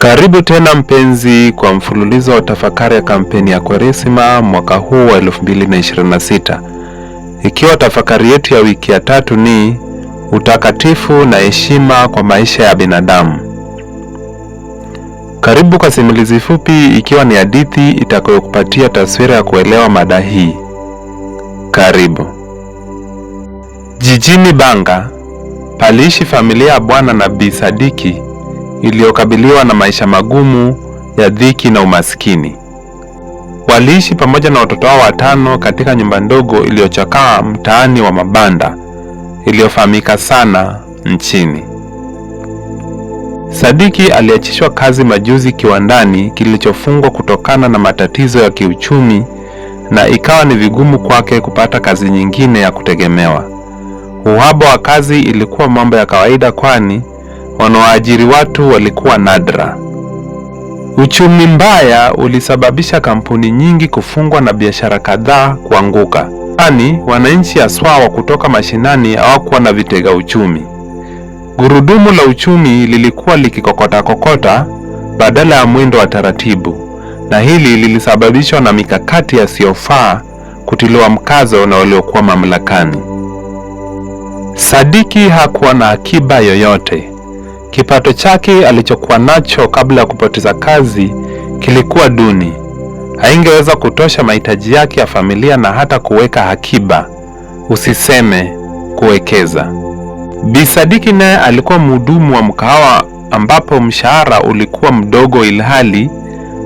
Karibu tena mpenzi kwa mfululizo wa tafakari ya kampeni ya Kwaresima mwaka huu wa 2026. Ikiwa tafakari yetu ya wiki ya 3 ni utakatifu na heshima kwa maisha ya binadamu. Karibu kwa simulizi fupi ikiwa ni hadithi itakayokupatia taswira ya kuelewa mada hii. Karibu. Jijini Banga, paliishi familia ya Bwana na Bi Sadiki iliyokabiliwa na maisha magumu ya dhiki na umaskini. Waliishi pamoja na watoto wao 5 katika nyumba ndogo iliyochakaa mtaani wa mabanda iliyofahamika sana nchini. Sadiki aliachishwa kazi majuzi kiwandani kilichofungwa kutokana na matatizo ya kiuchumi, na ikawa ni vigumu kwake kupata kazi nyingine ya kutegemewa. Uhaba wa kazi ilikuwa mambo ya kawaida, kwani wanaoajiri watu walikuwa nadra. Uchumi mbaya ulisababisha kampuni nyingi kufungwa na biashara kadhaa kuanguka, kwani wananchi haswa wa kutoka mashinani hawakuwa na vitega uchumi. Gurudumu la uchumi lilikuwa likikokota badala ya mwendo wa taratibu, na hili lilisababishwa na mikakati yasiyofaa kutiliwa mkazo na waliokuwa mamlakani. Sadiki hakuwa na akiba yoyote. Kipato chake alichokuwa nacho kabla ya kupoteza kazi kilikuwa duni. Haingeweza kutosha mahitaji yake ya familia na hata kuweka akiba, usiseme kuwekeza. Bi Sadiki naye alikuwa mhudumu wa mkahawa ambapo mshahara ulikuwa mdogo, ilhali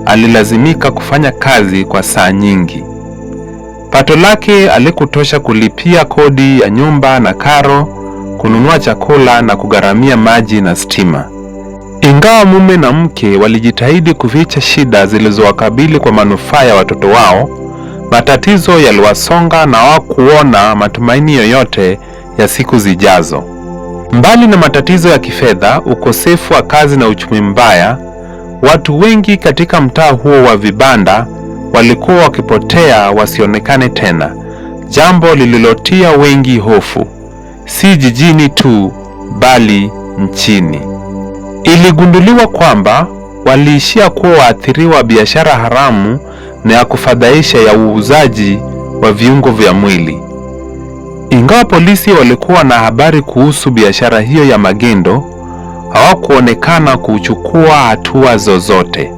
alilazimika kufanya kazi kwa saa nyingi. Pato lake alikutosha kulipia kodi ya nyumba na karo, kununua chakula na kugharamia maji na stima. Ingawa mume na mke walijitahidi kuficha shida zilizowakabili kwa manufaa ya watoto wao, matatizo yaliwasonga na hawakuona matumaini yoyote ya siku zijazo. Mbali na matatizo ya kifedha, ukosefu wa kazi na uchumi mbaya, watu wengi katika mtaa huo wa vibanda walikuwa wakipotea wasionekane tena, jambo lililotia wengi hofu, si jijini tu bali nchini. Iligunduliwa kwamba waliishia kuwa waathiriwa biashara haramu na ya kufadhaisha ya uuzaji wa viungo vya mwili. Ingawa polisi walikuwa na habari kuhusu biashara hiyo ya magendo, hawakuonekana kuchukua hatua zozote.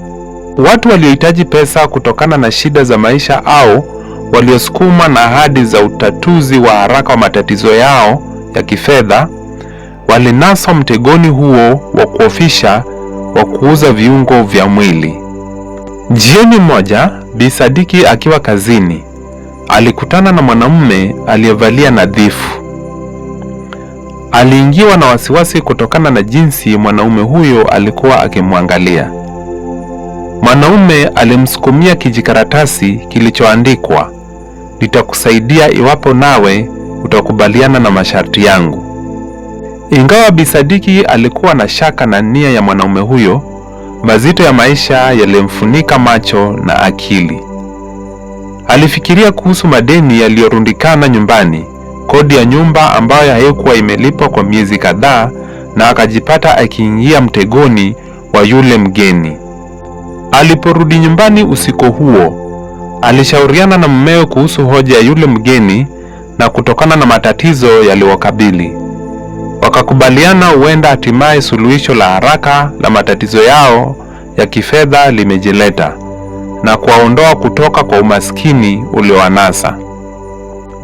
Watu waliohitaji pesa kutokana na shida za maisha au waliosukuma na ahadi za utatuzi wa haraka wa matatizo yao ya kifedha walinaswa mtegoni huo wa kuofisha wa kuuza viungo vya mwili. Jioni moja, Bi Sadiki akiwa kazini alikutana na mwanamume aliyevalia nadhifu. Aliingiwa na wasiwasi kutokana na jinsi mwanamume huyo alikuwa akimwangalia. Mwanaume alimsukumia kijikaratasi kilichoandikwa, "Nitakusaidia iwapo nawe utakubaliana na masharti yangu." Ingawa Bi Sadiki alikuwa na shaka na nia ya mwanaume huyo, mazito ya maisha yalimfunika macho na akili. Alifikiria kuhusu madeni yaliyorundikana nyumbani, kodi ya nyumba ambayo haikuwa imelipwa kwa miezi kadhaa, na akajipata akiingia mtegoni wa yule mgeni. Aliporudi nyumbani usiku huo, alishauriana na mumewe kuhusu hoja ya yule mgeni, na kutokana na matatizo yaliyowakabili, wakakubaliana huenda hatimaye suluhisho la haraka la matatizo yao ya kifedha limejileta na kuwaondoa kutoka kwa umaskini uliowanasa.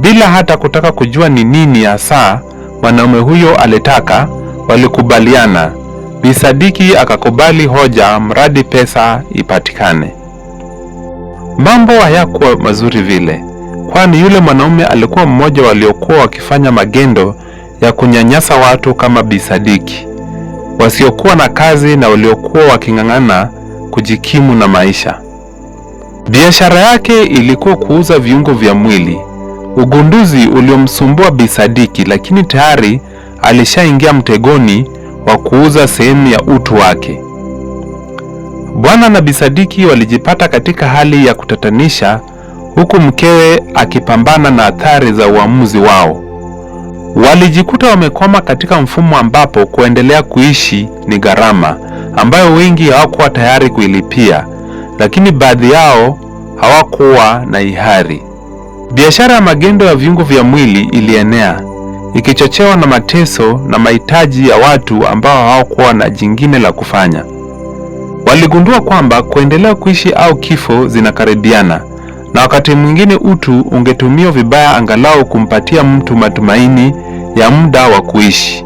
Bila hata kutaka kujua ni nini hasa mwanaume huyo alitaka, walikubaliana. Bi Sadiki akakubali hoja mradi pesa ipatikane. Mambo hayakuwa mazuri vile, kwani yule mwanaume alikuwa mmoja waliokuwa wakifanya magendo ya kunyanyasa watu kama Bi Sadiki, wasiokuwa na kazi na waliokuwa waking'ang'ana kujikimu na maisha. Biashara yake ilikuwa kuuza viungo vya mwili, ugunduzi uliomsumbua Bi Sadiki, lakini tayari alishaingia mtegoni wa kuuza sehemu ya utu wake. Bwana na Bi Sadiki walijipata katika hali ya kutatanisha, huku mkewe akipambana na athari za uamuzi wao. Walijikuta wamekwama katika mfumo ambapo kuendelea kuishi ni gharama ambayo wengi hawakuwa tayari kuilipia, lakini baadhi yao hawakuwa na hiari. Biashara ya magendo ya viungo vya mwili ilienea, ikichochewa na mateso na mahitaji ya watu ambao hawakuwa na jingine la kufanya. Waligundua kwamba kuendelea kuishi au kifo zinakaribiana, na wakati mwingine utu ungetumiwa vibaya angalau kumpatia mtu matumaini ya muda wa kuishi.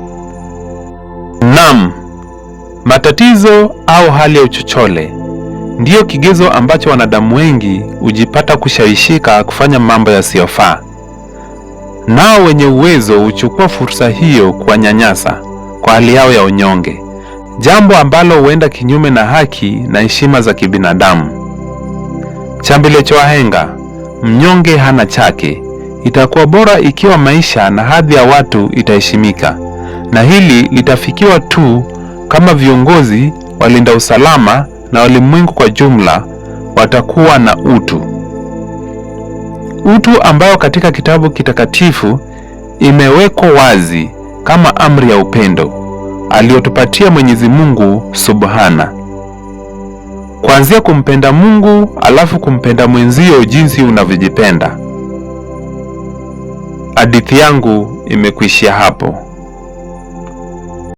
Naam, matatizo au hali ya uchochole ndiyo kigezo ambacho wanadamu wengi hujipata kushawishika kufanya mambo yasiyofaa. Nao wenye uwezo huchukua fursa hiyo kuwanyanyasa kwa hali yao ya unyonge, jambo ambalo huenda kinyume na haki na heshima za kibinadamu. Chambile cha wahenga, mnyonge hana chake. Itakuwa bora ikiwa maisha na hadhi ya watu itaheshimika, na hili litafikiwa tu kama viongozi, walinda usalama na walimwengu kwa jumla watakuwa na utu. Utu ambayo katika kitabu kitakatifu imewekwa wazi kama amri ya upendo aliyotupatia Mwenyezi Mungu Subhana. Kuanzia kumpenda Mungu alafu kumpenda mwenzio jinsi unavyojipenda. Hadithi yangu imekuishia hapo.